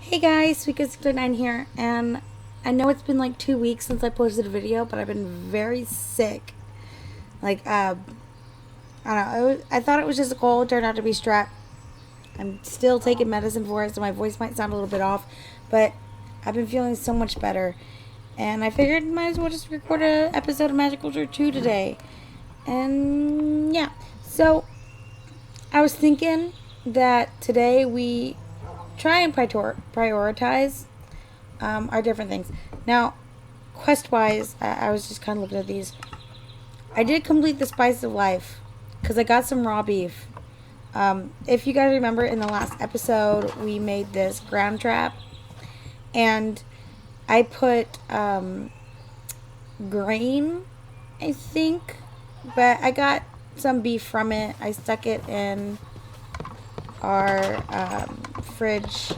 Hey guys, Sweet9 here, and I know it's been like 2 weeks since I posted a video, but I've been very sick. Like, I don't know, I thought it was just a cold, turned out to be strep. I'm still taking medicine for it, so my voice might sound a little bit off, but I've been feeling so much better. And I figured might as well just record an episode of Magiculture 2 today. And yeah, so I was thinking that today we try and prioritize our different things. Now, quest wise, I was just kind of looking at these. I did complete the Spice of Life because I got some raw beef. If you guys remember, in the last episode, we made this ground trap, and I put grain, I think, but I got some beef from it. I stuck it in our fridge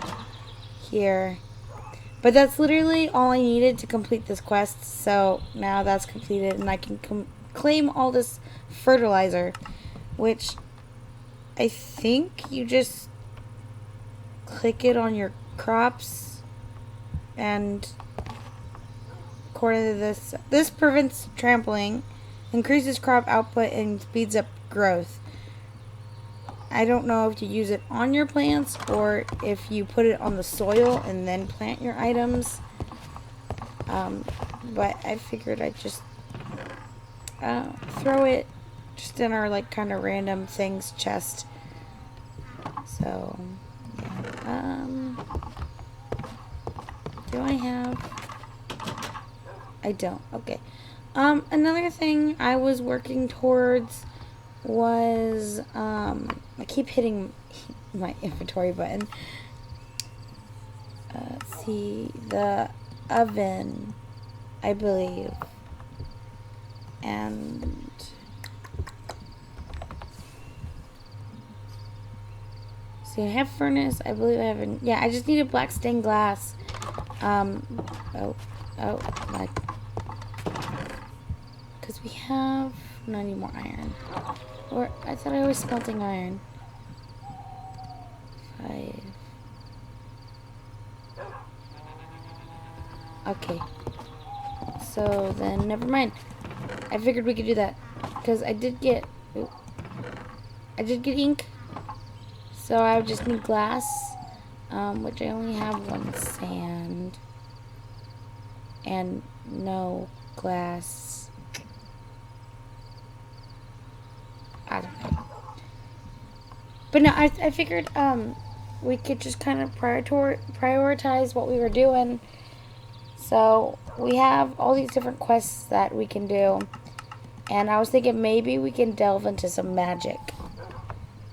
here, but that's literally all I needed to complete this quest. So now that's completed, and I can claim all this fertilizer, which I think you just click it on your crops, and according to this prevents trampling, increases crop output, and speeds up growth. I don't know if you use it on your plants or if you put it on the soil and then plant your items. But I figured I'd just throw it just in our like kind of random things chest. So, yeah. Do I have? I don't. Okay. Another thing I was working towards was I keep hitting my inventory button. Let's see, the oven, I believe, and see, I have furnace. I believe I have an, yeah. I just need a black stained glass. Oh, my, because we have not any more iron. Or I thought I was smelting iron. 5. Okay. So then, never mind. I figured we could do that because I did get ink. So I just need glass, which I only have 1 sand and no glass. I don't know. But no, I figured we could just kind of prioritize what we were doing. So we have all these different quests that we can do, and I was thinking maybe we can delve into some magic.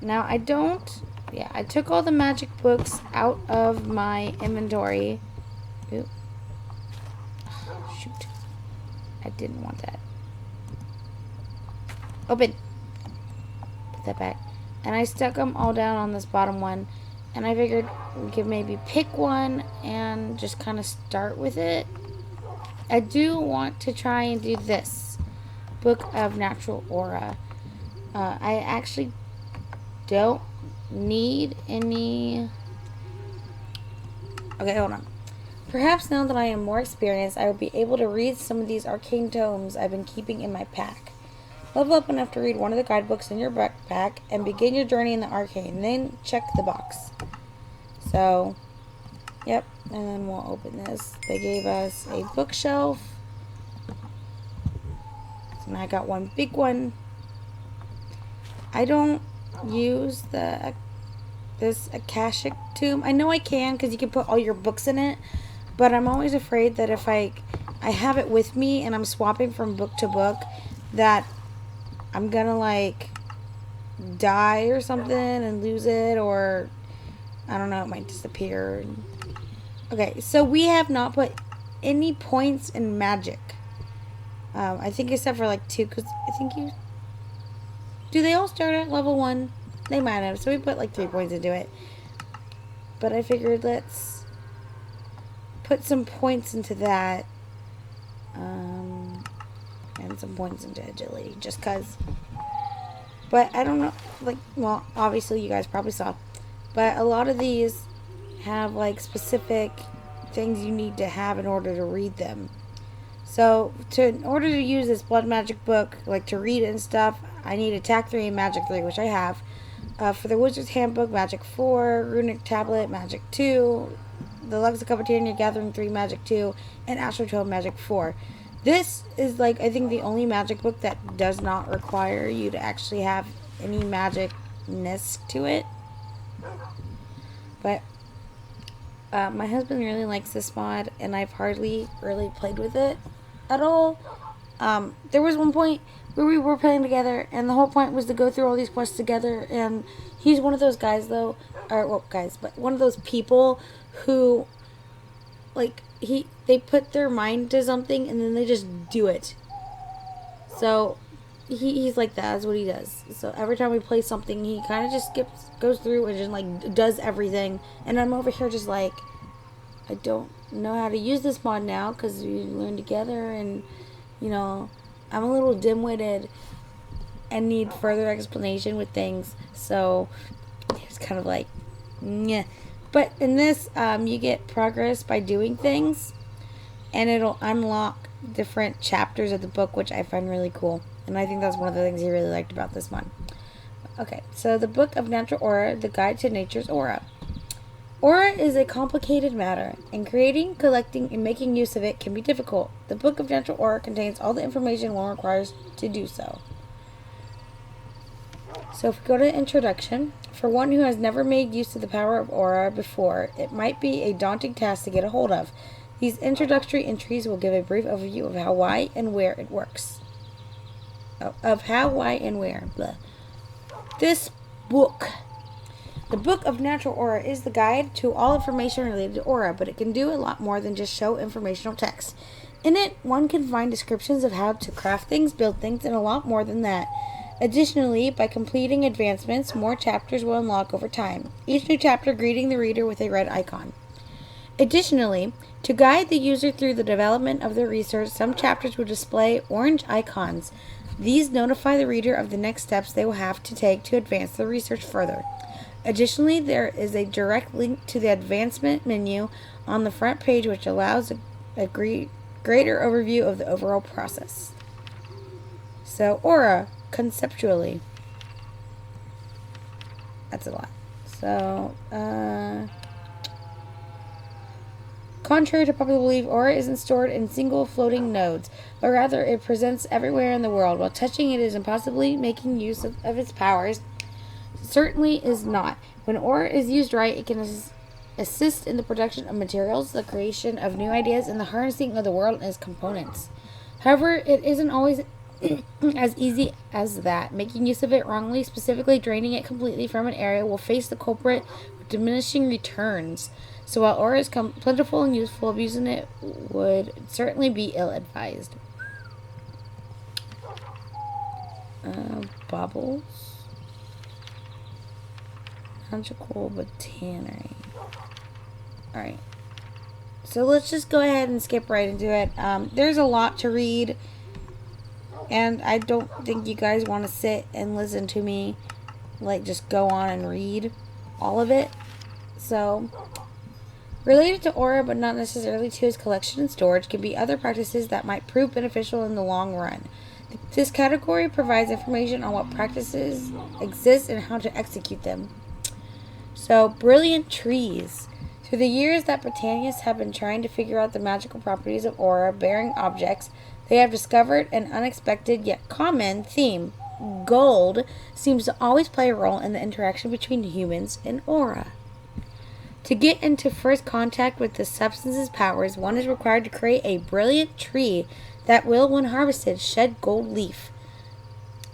Now I took all the magic books out of my inventory. Ooh. Oh, shoot. I didn't want that. Open. Put that back. And I stuck them all down on this bottom one. And I figured we could maybe pick one and just kind of start with it. I do want to try and do this Book of Natural Aura. I actually don't need any. Okay, hold on. Perhaps now that I am more experienced, I will be able to read some of these arcane tomes I've been keeping in my pack. Level up enough to read one of the guidebooks in your backpack and begin your journey in the arcane. Then check the box. So, yep. And then we'll open this. They gave us a bookshelf. So now I got one big one. I don't use this Akashic tomb. I know I can because you can put all your books in it. But I'm always afraid that if I have it with me and I'm swapping from book to book, that I'm gonna like die or something and lose it, or I don't know, it might disappear. Okay, so we have not put any points in magic. I think except for like 2, because I think do they all start at level 1? They might have, so we put like 3 points into it. But I figured let's put some points into that. And some points into agility, just cause. But I don't know, like, well, obviously you guys probably saw, but a lot of these have like specific things you need to have in order to read them. So, in order to use this blood magic book, like to read it and stuff, I need Attack 3 and Magic 3, which I have. For the Wizard's Handbook, Magic 4, Runic Tablet, Magic 2, the Lexicopedinia Gathering 3, Magic 2, and Astrotoad Magic 4. This is, like, I think the only magic book that does not require you to actually have any magicness to it. But my husband really likes this mod, and I've hardly really played with it at all. There was one point where we were playing together, and the whole point was to go through all these quests together, and he's one of those guys, though, but one of those people who, like, they put their mind to something, and then they just do it. So, he's like that. That's what he does. So, every time we play something, he kind of just goes through and just, like, does everything, and I'm over here just like, I don't know how to use this mod now, because we learned together, and, you know, I'm a little dim-witted and need further explanation with things, so it's kind of like, yeah. But in this, you get progress by doing things, and it'll unlock different chapters of the book, which I find really cool, and I think that's one of the things he really liked about this one. Okay, so the Book of Natural Aura, the Guide to Nature's Aura. Aura is a complicated matter, and creating, collecting, and making use of it can be difficult. The Book of Natural Aura contains all the information one requires to do so. So if we go to Introduction, for one who has never made use of the power of Aura before, it might be a daunting task to get a hold of. These introductory entries will give a brief overview of how, why, and where it works. Blah. This book. The Book of Natural Aura is the guide to all information related to Aura, but it can do a lot more than just show informational text. In it, one can find descriptions of how to craft things, build things, and a lot more than that. Additionally, by completing advancements, more chapters will unlock over time, each new chapter greeting the reader with a red icon. Additionally, to guide the user through the development of their research, some chapters will display orange icons. These notify the reader of the next steps they will have to take to advance the research further. Additionally, there is a direct link to the advancement menu on the front page, which allows a greater overview of the overall process. So, Aura, conceptually. That's a lot. So, contrary to popular belief, Aura isn't stored in single floating nodes, but rather it presents everywhere in the world. While touching it is impossibly making use of its powers, certainly is not. When Aura is used right, it can assist in the production of materials, the creation of new ideas, and the harnessing of the world and its components. However, it isn't always as easy as that. Making use of it wrongly, specifically draining it completely from an area, will face the culprit with diminishing returns. So while Aura is plentiful and useful, abusing it would certainly be ill-advised. Baubles. Magical Botanery. Alright. So let's just go ahead and skip right into it. There's a lot to read, and I don't think you guys want to sit and listen to me, like, just go on and read all of it. So, related to Aura, but not necessarily to its collection and storage, can be other practices that might prove beneficial in the long run. This category provides information on what practices exist and how to execute them. So, brilliant trees. Through the years that botanists have been trying to figure out the magical properties of aura-bearing objects, they have discovered an unexpected yet common theme. Gold seems to always play a role in the interaction between humans and aura. To get into first contact with the substance's powers, one is required to create a brilliant tree that will, when harvested, shed gold leaf.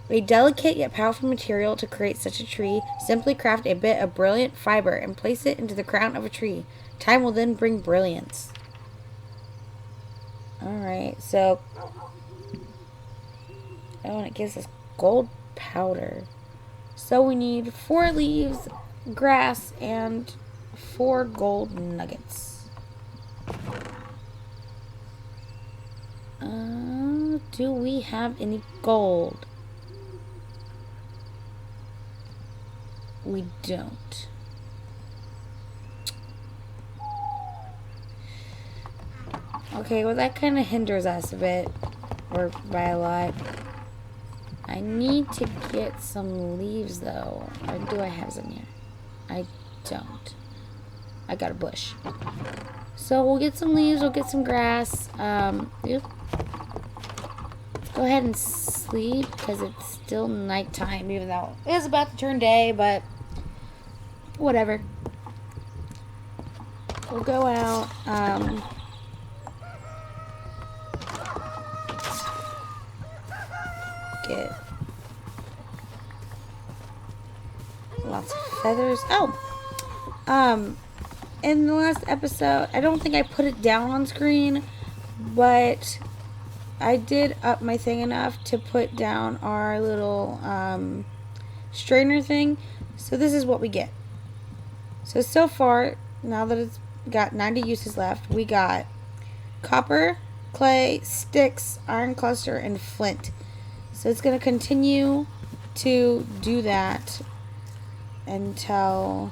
A delicate yet powerful material to create such a tree. Simply craft a bit of brilliant fiber and place it into the crown of a tree. Time will then bring brilliance. Alright, so... oh, and it gives us gold powder. So we need 4 leaves, grass, and 4 gold nuggets. Do we have any gold? We don't. Okay, well that kind of hinders us a bit. Or by a lot. I need to get some leaves though. Or do I have some here? I don't. I got a bush. So we'll get some leaves, we'll get some grass. Let's go ahead and sleep because it's still nighttime, even though it is about to turn day, but whatever. We'll go out. Get lots of feathers. Oh! In the last episode, I don't think I put it down on screen, but I did up my thing enough to put down our little strainer thing. So this is what we get. So far, now that it's got 90 uses left, we got copper, clay, sticks, iron cluster, and flint. So it's going to continue to do that until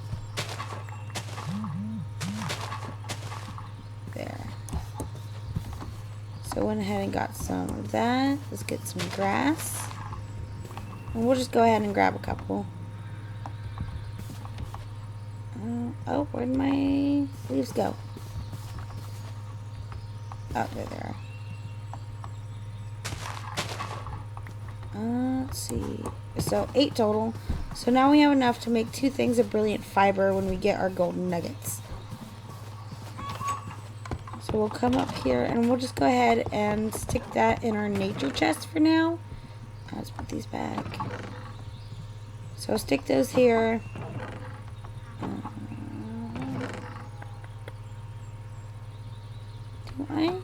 there. So I went ahead and got some of that. Let's get some grass. And we'll just go ahead and grab a couple. Oh, where'd my leaves go? Oh, there they are. Let's see. So 8 total. So now we have enough to make 2 things of brilliant fiber when we get our golden nuggets. So we'll come up here and we'll just go ahead and stick that in our nature chest for now. Let's put these back. So stick those here. Do I?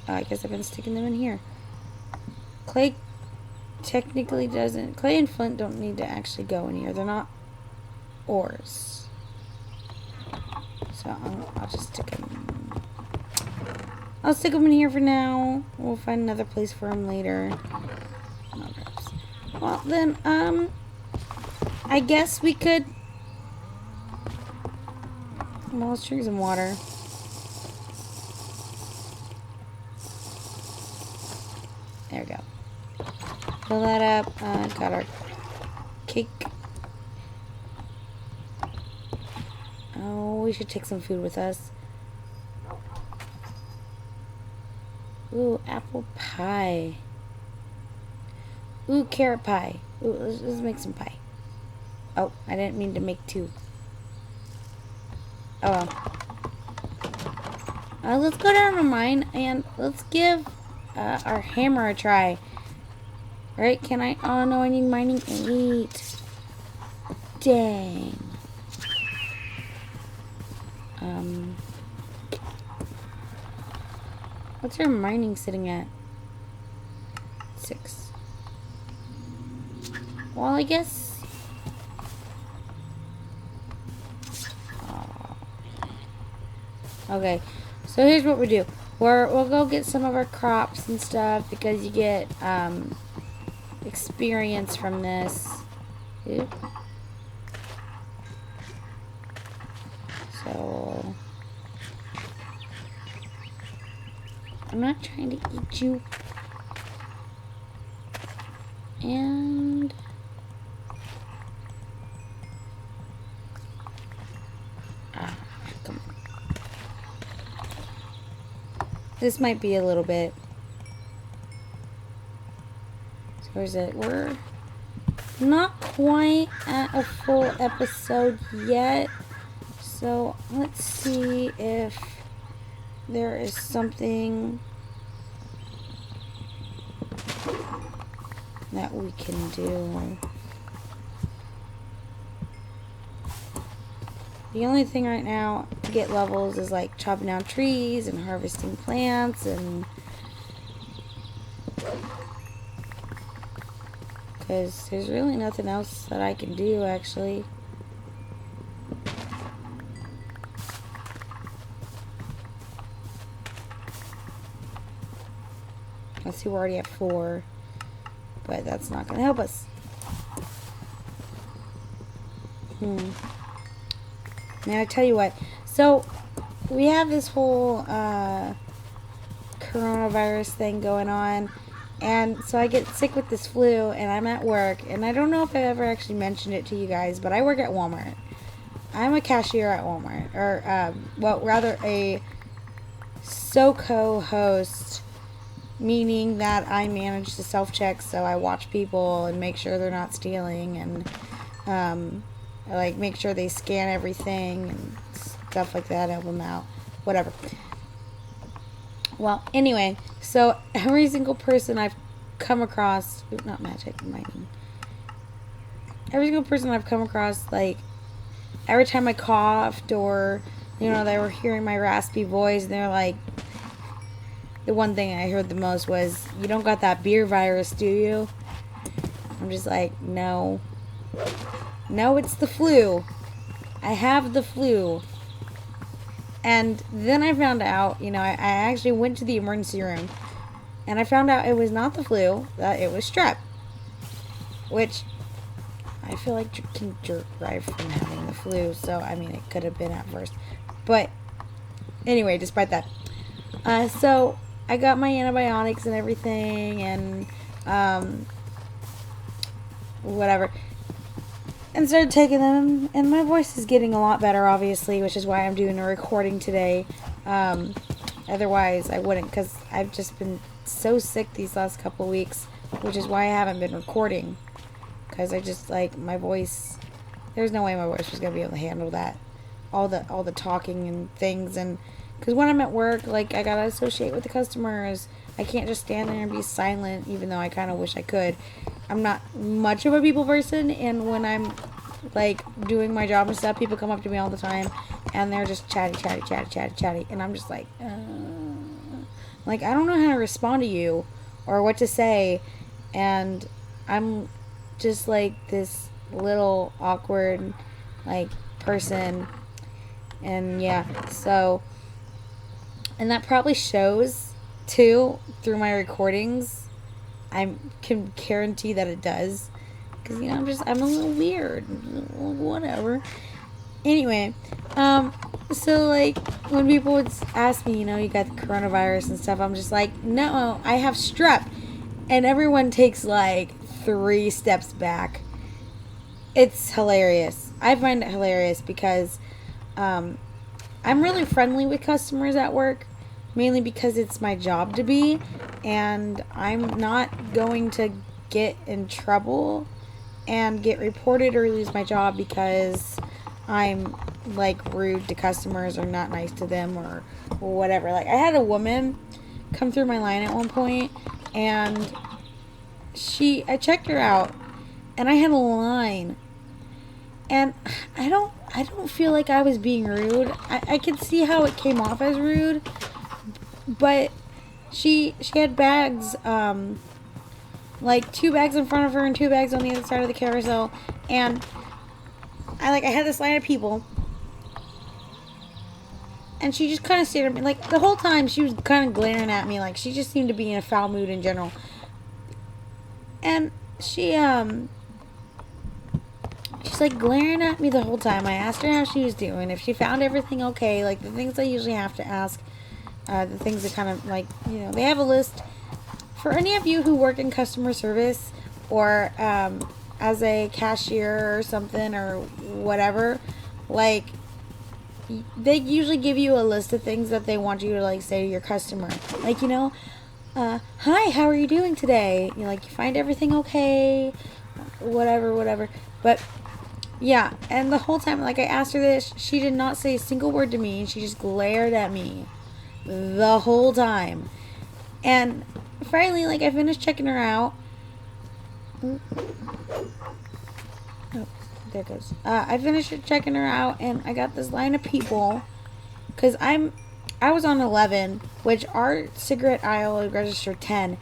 Oh, I guess I've been sticking them in here. Clay technically doesn't. Clay and flint don't need to actually go in here. They're not ores. So I'll just stick them. I'll stick them in here for now. We'll find another place for them later. Well then, I guess we could. Well, let's drink some water. There we go. Fill that up. Got our cake. Oh, we should take some food with us. Ooh, apple pie. Ooh, carrot pie. Ooh, let's make some pie. Oh, I didn't mean to make 2. Oh well. Let's go down to mine and let's give our hammer a try. Right? Can I? Oh no, I need mining 8. Dang. What's your mining sitting at? 6. Well, I guess. Okay, so here's what we do. We'll go get some of our crops and stuff because you get experience from this. Oop. So I'm not trying to eat you. And come on. This might be a little bit. So where's it? We're not quite at a full episode yet. So let's see if there is something that we can do. The only thing right now to get levels is like chopping down trees and harvesting plants, and because there's really nothing else that I can do actually. Let's see, we're already at 4, but that's not going to help us. Man, I tell you what. So, we have this whole coronavirus thing going on. And so I get sick with this flu, and I'm at work. And I don't know if I ever actually mentioned it to you guys, but I work at Walmart. I'm a cashier at Walmart. Or, well, rather a SoCo host, meaning that I manage the self-checks. So I watch people and make sure they're not stealing. And I like make sure they scan everything and stuff like that, help them out, whatever. Well, anyway, so every single person I've come across, not magic, mining. Every single person I've come across, like, every time I coughed or, you know, they were hearing my raspy voice, and they're like, the one thing I heard the most was, "You don't got that beer virus, do you?" I'm just like, no. No, it's the flu. I have the flu. And then I found out, you know, I actually went to the emergency room, and I found out it was not the flu, that it was strep. Which, I feel like can derive from having the flu, so, I mean, it could have been at first. But, anyway, despite that. So, I got my antibiotics and everything, and, whatever. And started taking them, and my voice is getting a lot better, obviously, which is why I'm doing a recording today. Otherwise, I wouldn't, because I've just been so sick these last couple weeks, which is why I haven't been recording. Because I just, like, my voice, there's no way my voice was going to be able to handle that. All the talking and things, and, because when I'm at work, like, I got to associate with the customers. I can't just stand there and be silent, even though I kind of wish I could. I'm not much of a people person, and when I'm, like, doing my job and stuff, people come up to me all the time, and they're just chatty, and I'm just like, like, I don't know how to respond to you, or what to say, and I'm just, like, this little awkward, like, person, and, yeah, so, and that probably shows, too, through my recordings. I can guarantee that it does, because, you know, I'm a little weird, whatever. Anyway, so, like, when people would ask me, you know, you got the coronavirus and stuff, I'm just like, no, I have strep, and everyone takes, like, 3 steps back. It's hilarious. I find it hilarious because, I'm really friendly with customers at work, mainly because it's my job to be, and I'm not going to get in trouble and get reported or lose my job because I'm, like, rude to customers or not nice to them or whatever. Like, I had a woman come through my line at one point, and I checked her out, and I had a line, and I don't feel like I was being rude. I could see how it came off as rude, but she had bags, like 2 bags in front of her and 2 bags on the other side of the carousel, and I had this line of people, and she just kind of stared at me, like, the whole time she was kind of glaring at me, like, she just seemed to be in a foul mood in general, and she's like glaring at me the whole time. I asked her how she was doing, if she found everything okay, like the things I usually have to ask, the things that kind of, like, you know, they have a list. For any of you who work in customer service or as a cashier or something or whatever, like, they usually give you a list of things that they want you to, like, say to your customer. Like, you know, hi, how are you doing today? You know, like, you find everything okay? Whatever. But, yeah, and the whole time, like, I asked her this, she did not say a single word to me. She just glared at me the whole time. And finally, like, I finished checking her out. Oh, there it goes. I finished checking her out, and I got this line of people, because I was on 11, which our cigarette aisle is registered 10,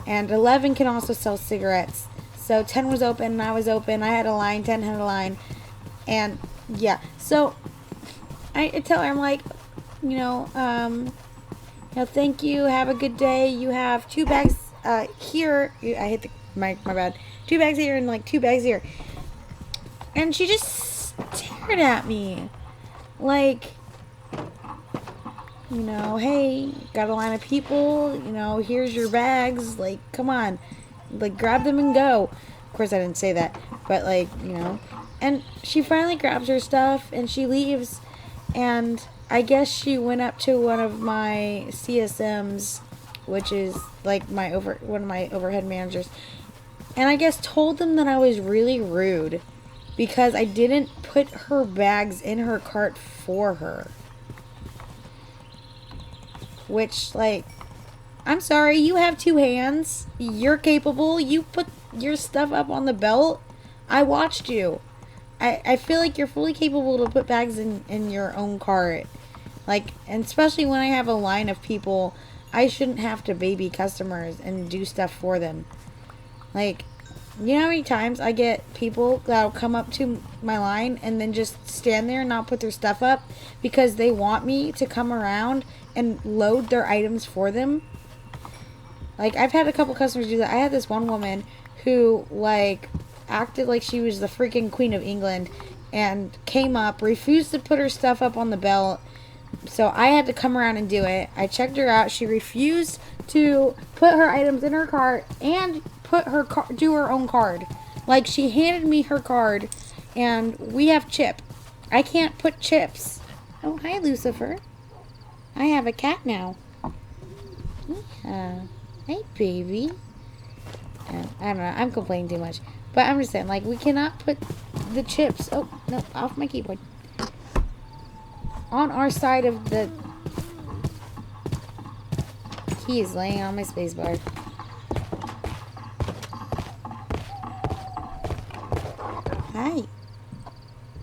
and 11 can also sell cigarettes. So 10 was open, and I was open. I had a line, 10 had a line, and yeah. So I tell her, I'm like, you know, thank you, have a good day. You have 2 bags here. I hit the mic, my bad. 2 bags here and, like, 2 bags here. And she just stared at me. Like, you know, hey, got a line of people, you know, here's your bags. Like, come on. Like, grab them and go. Of course, I didn't say that. But, like, you know. And she finally grabs her stuff and she leaves. And I guess she went up to one of my CSMs, which is, like, one of my overhead managers. And I guess told them that I was really rude because I didn't put her bags in her cart for her. Which, like, I'm sorry, you have 2 hands. You're capable. You put your stuff up on the belt. I watched you. I feel like you're fully capable to put bags in your own cart. Like, and especially when I have a line of people, I shouldn't have to baby customers and do stuff for them. Like, you know how many times I get people that'll come up to my line and then just stand there and not put their stuff up because they want me to come around and load their items for them? Like, I've had a couple customers do that. I had this one woman who, like, acted like she was the freaking Queen of England and came up, refused to put her stuff up on the belt. So I had to come around and do it. I checked her out. She refused to put her items in her cart and do her own card. Like, she handed me her card, and we have Chip. I can't put chips. Oh, hi, Lucifer. I have a cat now. Yeah. Hey, baby. I don't know. I'm complaining too much. But I'm just saying, like, we cannot put the chips... Oh, no, off my keyboard. On our side of the... Key is laying on my spacebar. Hi.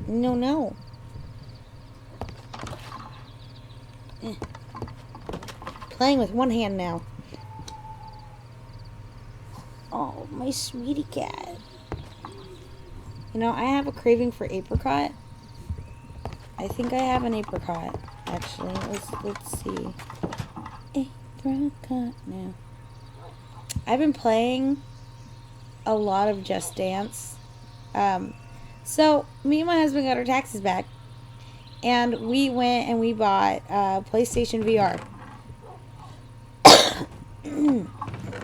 No, no. Playing with one hand now. Oh, my sweetie cat. You know, I have a craving for apricot. I think I have an apricot, actually. Let's see. Apricot now. I've been playing a lot of Just Dance. So, me and my husband got our taxes back. And we went and we bought PlayStation VR.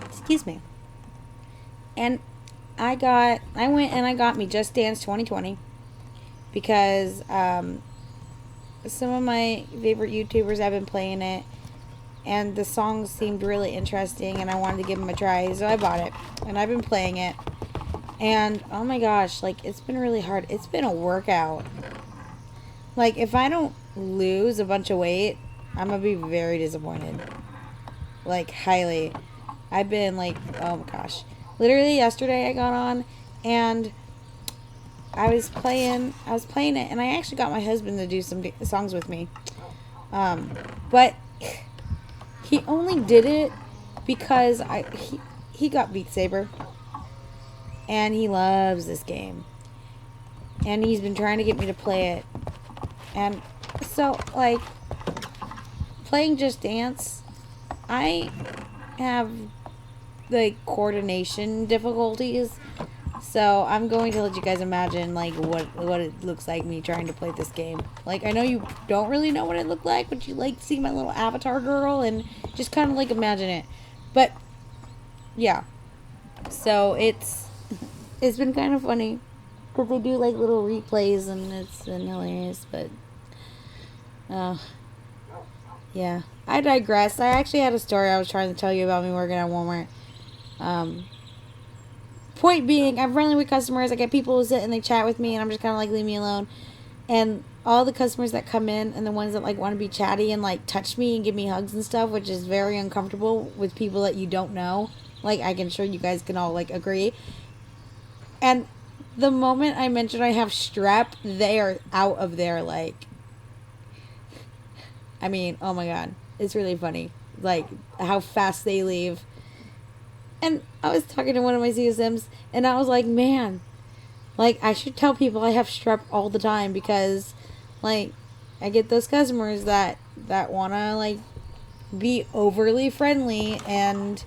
Excuse me. And I went and I got me Just Dance 2020 because some of my favorite YouTubers have been playing it and the songs seemed really interesting and I wanted to give them a try, so I bought it and I've been playing it. And oh my gosh, like, it's been really hard. It's been a workout. Like, if I don't lose a bunch of weight, I'm gonna be very disappointed. Like, highly. I've been like, oh my gosh. Literally yesterday I got on and I was playing it and I actually got my husband to do some songs with me. But he only did it because he got Beat Saber and he loves this game. And he's been trying to get me to play it. And so, like, playing Just Dance, I have like coordination difficulties, so I'm going to let you guys imagine like what it looks like me trying to play this game. Like, I know you don't really know what it looked like, but you like to see my little avatar girl and just kind of like imagine it. But yeah, so it's been kind of funny because they do like little replays and it's been hilarious. But yeah, I digress. I actually had a story I was trying to tell you about me working at Walmart. Point being, I'm friendly with customers. I get people who sit and they chat with me and I'm just kind of like, leave me alone. And all the customers that come in and the ones that like want to be chatty and like touch me and give me hugs and stuff, which is very uncomfortable with people that you don't know. Like, I can sure you guys can all like agree. And the moment I mention I have strep, they are out of there. Like, I mean, oh my god, it's really funny. Like, how fast they leave. And I was talking to one of my CSMs, and I was like, man, like, I should tell people I have strep all the time because, like, I get those customers that want to, like, be overly friendly, and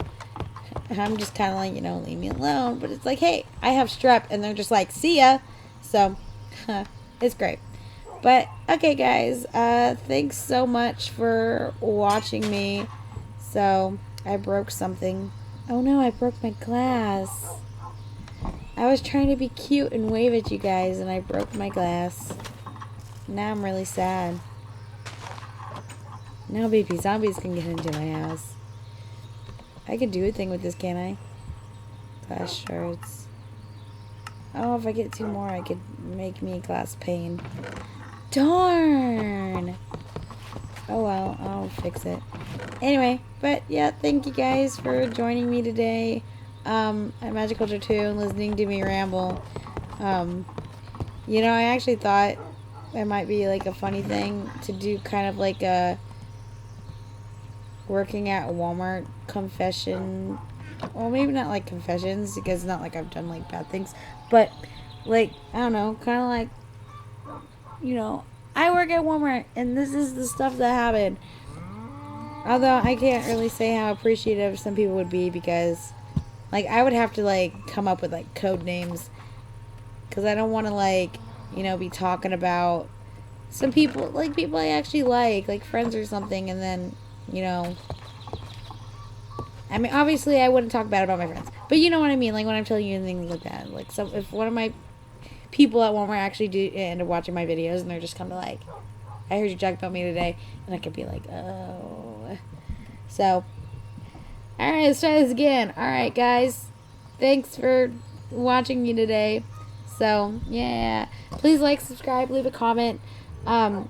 I'm just kind of like, you know, leave me alone. But it's like, hey, I have strep, and they're just like, see ya. So, It's great. But okay, guys, thanks so much for watching me. So I broke something. Oh no, I broke my glass. I was trying to be cute and wave at you guys, and I broke my glass. Now I'm really sad. Now baby zombies can get into my house. I could do a thing with this, can't I? Glass shards. Oh, if I get 2 more, I could make me a glass pane. Darn! Oh well, I'll fix it. Anyway, but yeah, thank you guys for joining me today at Magiculture 2 and listening to me ramble. You know, I actually thought it might be like a funny thing to do, kind of like a working at Walmart confession. Well, maybe not like confessions, because it's not like I've done like bad things, but like, I don't know, kind of like, you know, I work at Walmart and this is the stuff that happened. Although I can't really say how appreciative some people would be, because like I would have to like come up with like code names, because I don't want to like, you know, be talking about some people, like people I actually like friends or something, and then, you know, I mean, obviously I wouldn't talk bad about my friends, but you know what I mean, like when I'm telling you things like that, like, so if one of my people at Walmart actually do end up watching my videos and they're just kind of like, I heard you talk about me today, and I could be like, oh. So, alright, let's try this again. Alright, guys, thanks for watching me today. So, yeah, please like, subscribe, leave a comment. I'm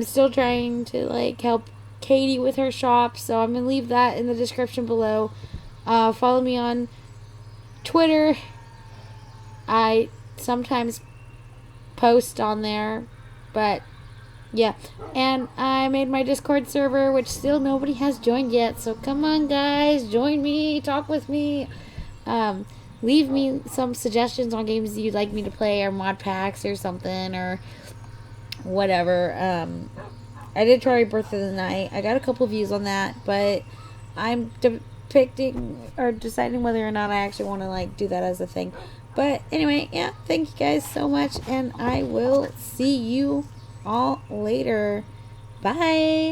still trying to like help Kaytee with her shop, so I'm gonna leave that in the description below. Follow me on Twitter. I sometimes post on there, but yeah, and I made my Discord server, which still nobody has joined yet, so come on guys, join me, talk with me. Leave me some suggestions on games you'd like me to play, or mod packs or something, or whatever. I did try Birth of the Night. I got a couple views on that, but I'm depicting or deciding whether or not I actually want to like do that as a thing. But anyway, yeah, thank you guys so much, and I will see you all later. Bye.